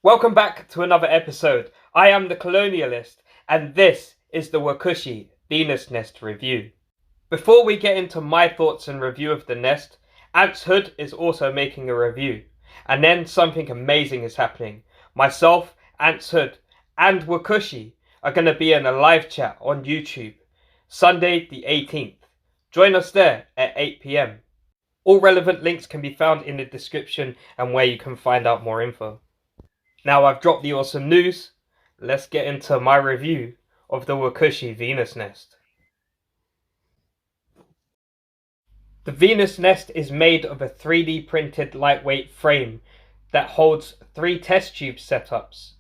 Welcome back to another episode. I am the Colonialist, and this is the Wakooshi Venus Nest Review. Before we get into my thoughts and review of the nest, Ants Hood is also making a review. And then something amazing is happening. Myself, Ants Hood, and Wakooshi are going to be in a live chat on YouTube, Sunday the 18th. Join us there at 8 p.m. All relevant links can be found in the description and where you can find out more info. Now I've dropped the awesome news, let's get into my review of the Wakooshi Venus Nest. The Venus Nest is made of a 3D printed lightweight frame that holds 3 test tube setups.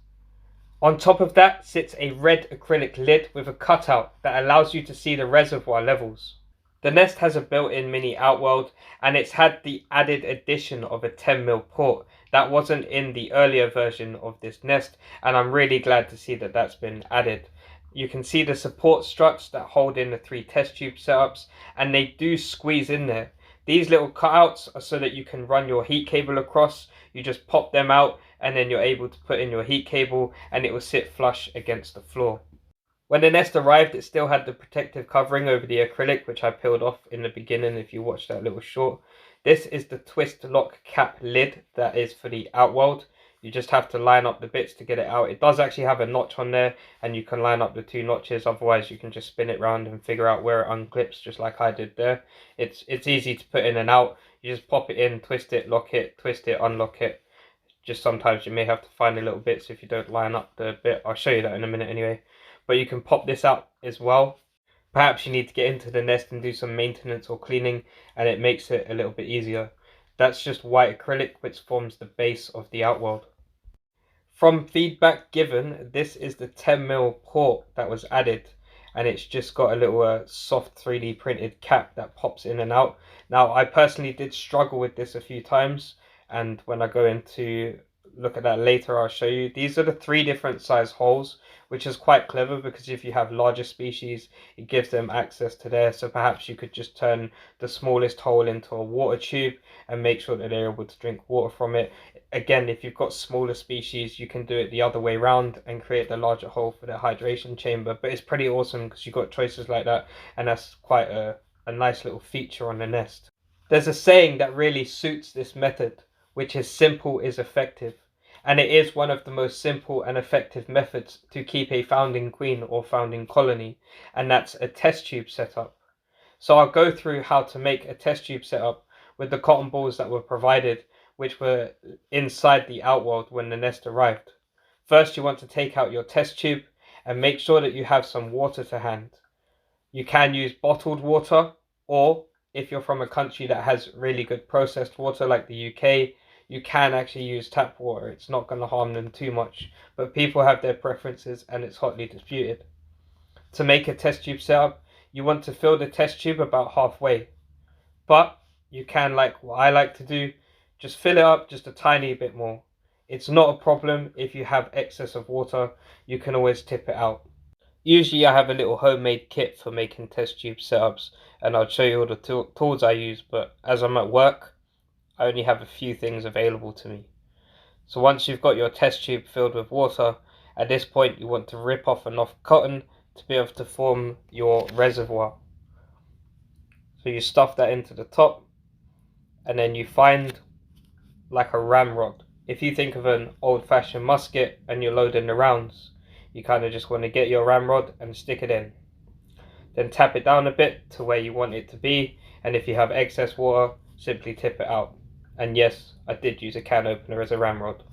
On top of that sits a red acrylic lid with a cutout that allows you to see the reservoir levels. The nest has a built-in mini outworld, and it's had the added addition of a 10mm port that wasn't in the earlier version of this nest, and I'm really glad to see that that's been added. You can see the support struts that hold in the 3 test tube setups, and they do squeeze in there. These little cutouts are so that you can run your heat cable across. You just pop them out and then you're able to put in your heat cable and it will sit flush against the floor. When the nest arrived, it still had the protective covering over the acrylic, which I peeled off in the beginning if you watched that little short. This is the twist lock cap lid that is for the outworld. You just have to line up the bits to get it out. It does actually have a notch on there and you can line up the 2 notches. Otherwise you can just spin it around and figure out where it unclips, just like I did there. It's easy to put in and out. You just pop it in, twist it, lock it, twist it, unlock it. Just sometimes you may have to find the little bits if you don't line up the bit. I'll show you that in a minute anyway. But you can pop this out as well. Perhaps you need to get into the nest and do some maintenance or cleaning, and it makes it a little bit easier. That's just white acrylic, which forms the base of the outworld. From feedback given, this is the 10mm port that was added, and it's just got a little soft 3D printed cap that pops in and out. Now I personally did struggle with this a few times, and when I go into look at that later I'll show you. These are the 3 different size holes, which is quite clever because if you have larger species it gives them access to there. So perhaps you could just turn the smallest hole into a water tube and make sure that they're able to drink water from it. Again, if you've got smaller species you can do it the other way around and create the larger hole for the hydration chamber. But it's pretty awesome because you've got choices like that, and that's quite a nice little feature on the nest. There's a saying that really suits this method, which is simple is effective. And it is one of the most simple and effective methods to keep a founding queen or founding colony, and that's a test tube setup. So I'll go through how to make a test tube setup with the cotton balls that were provided, which were inside the outworld when the nest arrived. First, you want to take out your test tube and make sure that you have some water to hand. You can use bottled water, or if you're from a country that has really good processed water like the UK, you can actually use tap water. It's not going to harm them too much, but people have their preferences and it's hotly disputed. To make a test tube setup, you want to fill the test tube about halfway, but you can, like what I like to do, just fill it up just a tiny bit more. It's not a problem if you have excess of water, you can always tip it out. Usually I have a little homemade kit for making test tube setups and I'll show you all the tools I use, but as I'm at work I only have a few things available to me. So once you've got your test tube filled with water, at this point you want to rip off enough cotton to be able to form your reservoir. So you stuff that into the top and then you find like a ramrod. If you think of an old-fashioned musket and you're loading the rounds, you kind of just want to get your ramrod and stick it in. Then tap it down a bit to where you want it to be, and if you have excess water, simply tip it out. And yes, I did use a can opener as a ramrod.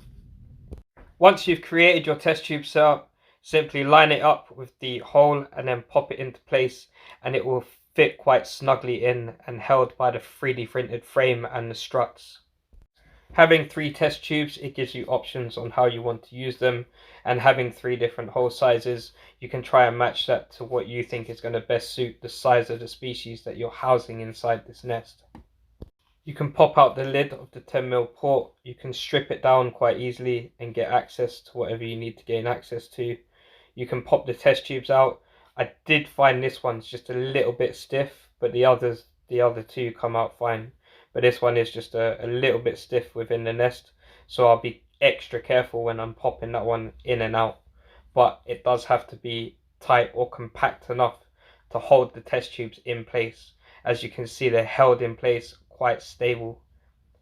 Once you've created your test tube setup, simply line it up with the hole and then pop it into place, and it will fit quite snugly in and held by the 3D printed frame and the struts. Having 3 test tubes, it gives you options on how you want to use them, and having 3 different hole sizes, you can try and match that to what you think is going to best suit the size of the species that you're housing inside this nest. You can pop out the lid of the 10mm port, you can strip it down quite easily and get access to whatever you need to gain access to. You can pop the test tubes out. I did find this one's just a little bit stiff, but the other 2 come out fine. But this one is just a little bit stiff within the nest, so I'll be extra careful when I'm popping that one in and out, but it does have to be tight or compact enough to hold the test tubes in place. As you can see, they're held in place quite stable.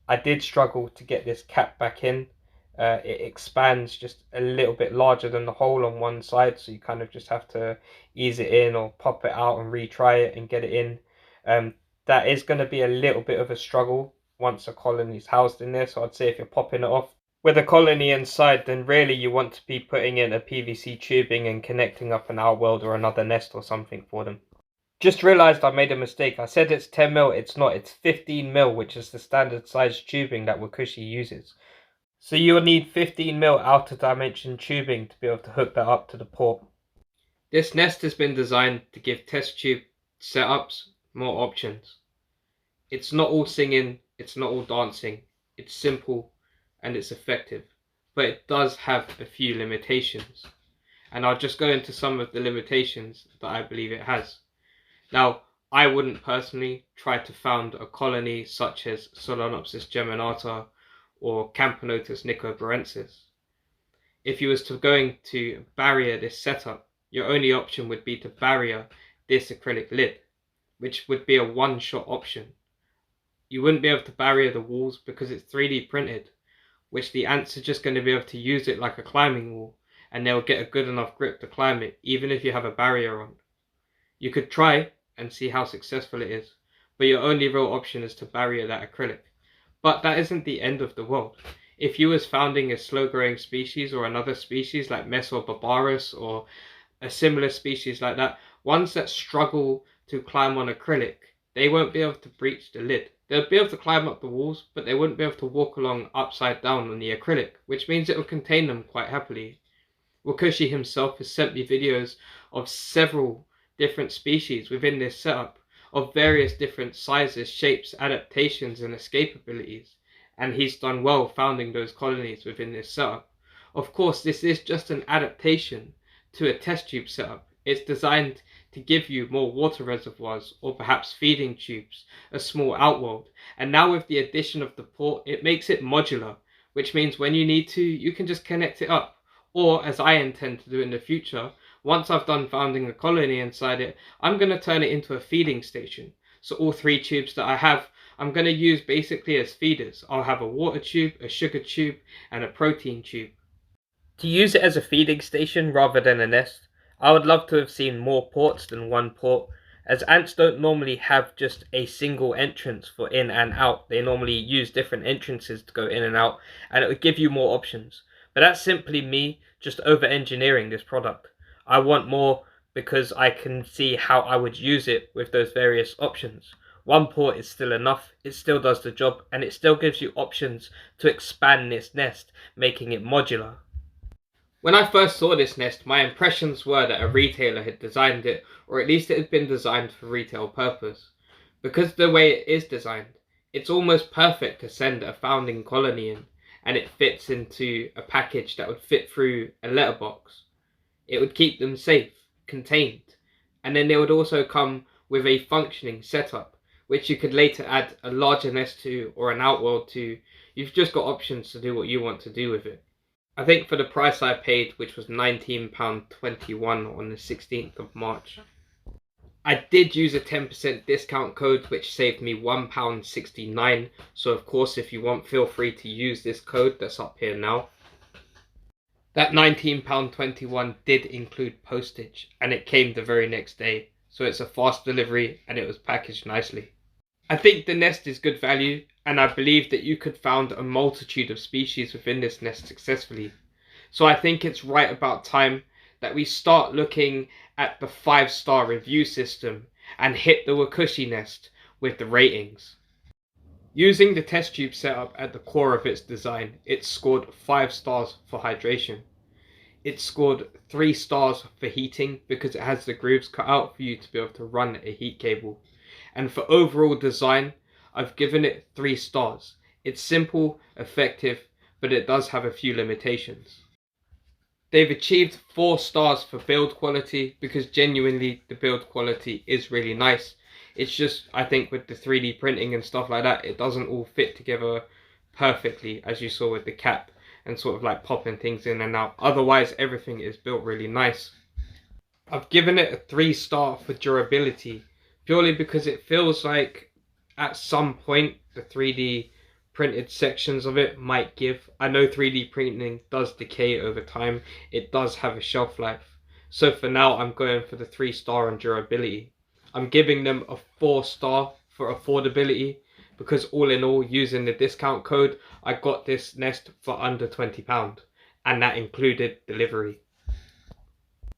I did struggle to get this cap back in. It expands just a little bit larger than the hole on one side, so you kind of just have to ease it in or pop it out and retry it and get it in. That is going to be a little bit of a struggle once a colony is housed in there, so I'd say if you're popping it off with a colony inside, then really you want to be putting in a PVC tubing and connecting up an outworld or another nest or something for them. Just realised I made a mistake. I said it's 10mm, it's not, it's 15mm, which is the standard size tubing that Wakooshi uses. So you'll need 15mm outer dimension tubing to be able to hook that up to the port. This nest has been designed to give test tube setups more options. It's not all singing, it's not all dancing, it's simple and it's effective, but it does have a few limitations. And I'll just go into some of the limitations that I believe it has. Now, I wouldn't personally try to found a colony such as Solenopsis geminata or Camponotus nicobarensis. If you was to going to barrier this setup, your only option would be to barrier this acrylic lid, which would be a one-shot option. You wouldn't be able to barrier the walls because it's 3D printed, which the ants are just going to be able to use it like a climbing wall, and they'll get a good enough grip to climb it, even if you have a barrier on. You could try and see how successful it is, but your only real option is to barrier that acrylic. But that isn't the end of the world. If you was founding a slow-growing species or another species like Mesobarbarus or a similar species like that, ones that struggle to climb on acrylic, they won't be able to breach the lid. They'll be able to climb up the walls, but they wouldn't be able to walk along upside down on the acrylic, which means it will contain them quite happily. Wakooshi himself has sent me videos of several different species within this setup of various different sizes, shapes, adaptations and escape abilities, and he's done well founding those colonies within this setup. Of course, this is just an adaptation to a test tube setup. It's designed to give you more water reservoirs or perhaps feeding tubes, a small outworld, and now with the addition of the port, it makes it modular, which means when you need to, you can just connect it up. Or, as I intend to do in the future, once I've done founding a colony inside it, I'm going to turn it into a feeding station. So all 3 tubes that I have, I'm going to use basically as feeders. I'll have a water tube, a sugar tube, and a protein tube. To use it as a feeding station rather than a nest, I would love to have seen more ports than one port, as ants don't normally have just a single entrance for in and out. They normally use different entrances to go in and out, and it would give you more options. But that's simply me just over-engineering this product. I want more because I can see how I would use it with those various options. One port is still enough, it still does the job, and it still gives you options to expand this nest, making it modular. When I first saw this nest, my impressions were that a retailer had designed it, or at least it had been designed for retail purpose. Because of the way it is designed, it's almost perfect to send a founding colony in, and it fits into a package that would fit through a letterbox. It would keep them safe, contained, and then they would also come with a functioning setup, which you could later add a larger nest to or an outworld to. You've just got options to do what you want to do with it. I think for the price I paid, which was £19.21 on the 16th of March, I did use a 10% discount code, which saved me £1.69. So of course, if you want, feel free to use this code that's up here now. That £19.21 did include postage, and it came the very next day. So it's a fast delivery, and it was packaged nicely. I think the nest is good value, and I believe that you could found a multitude of species within this nest successfully. So I think it's right about time that we start looking at the 5-star review system and hit the Wakooshi nest with the ratings. Using the test tube setup at the core of its design, it scored 5 stars for hydration. It scored 3 stars for heating because it has the grooves cut out for you to be able to run a heat cable. And for overall design, I've given it 3 stars. It's simple, effective, but it does have a few limitations. They've achieved 4 stars for build quality because genuinely the build quality is really nice. It's just, I think with the 3D printing and stuff like that, it doesn't all fit together perfectly as you saw with the cap and sort of like popping things in and out. Otherwise, everything is built really nice. I've given it a 3-star for durability, purely because it feels like at some point the 3D printed sections of it might give. I know 3D printing does decay over time, it does have a shelf life. So for now, I'm going for the 3-star on durability. I'm giving them a 4-star for affordability, because all in all, using the discount code, I got this nest for under £20, and that included delivery.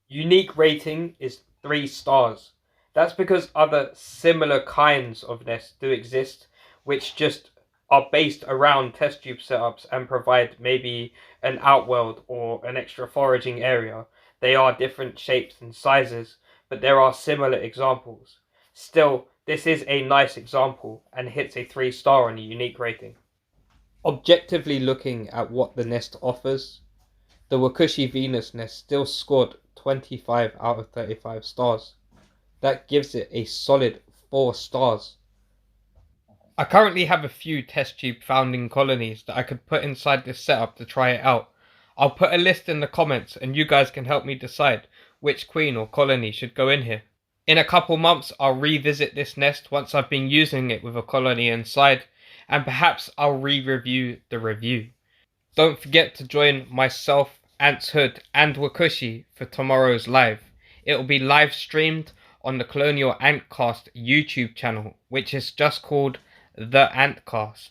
Unique rating is 3 stars. That's because other similar kinds of nests do exist, which just are based around test tube setups and provide maybe an outworld or an extra foraging area. They are different shapes and sizes, but there are similar examples. Still, this is a nice example and hits a 3-star on a unique rating. Objectively looking at what the nest offers, the Wakooshi Venus nest still scored 25 out of 35 stars. That gives it a solid 4 stars. I currently have a few test tube founding colonies that I could put inside this setup to try it out. I'll put a list in the comments and you guys can help me decide which queen or colony should go in here. In a couple months I'll revisit this nest once I've been using it with a colony inside, and perhaps I'll re-review the review. Don't forget to join myself, Ants Hood and Wakooshi for tomorrow's live. It will be live streamed on the Colonial Antcast YouTube channel, which is just called The Antcast.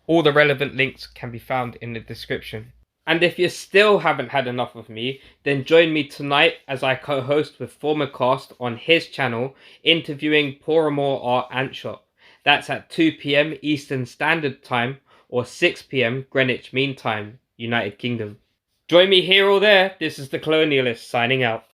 All the relevant links can be found in the description. And if you still haven't had enough of me, then join me tonight as I co-host with Formacast on his channel, interviewing Poramore Art Ant Shop. That's at 2 PM Eastern Standard Time or 6 PM Greenwich Mean Time, United Kingdom. Join me here or there. This is the Colonialist signing out.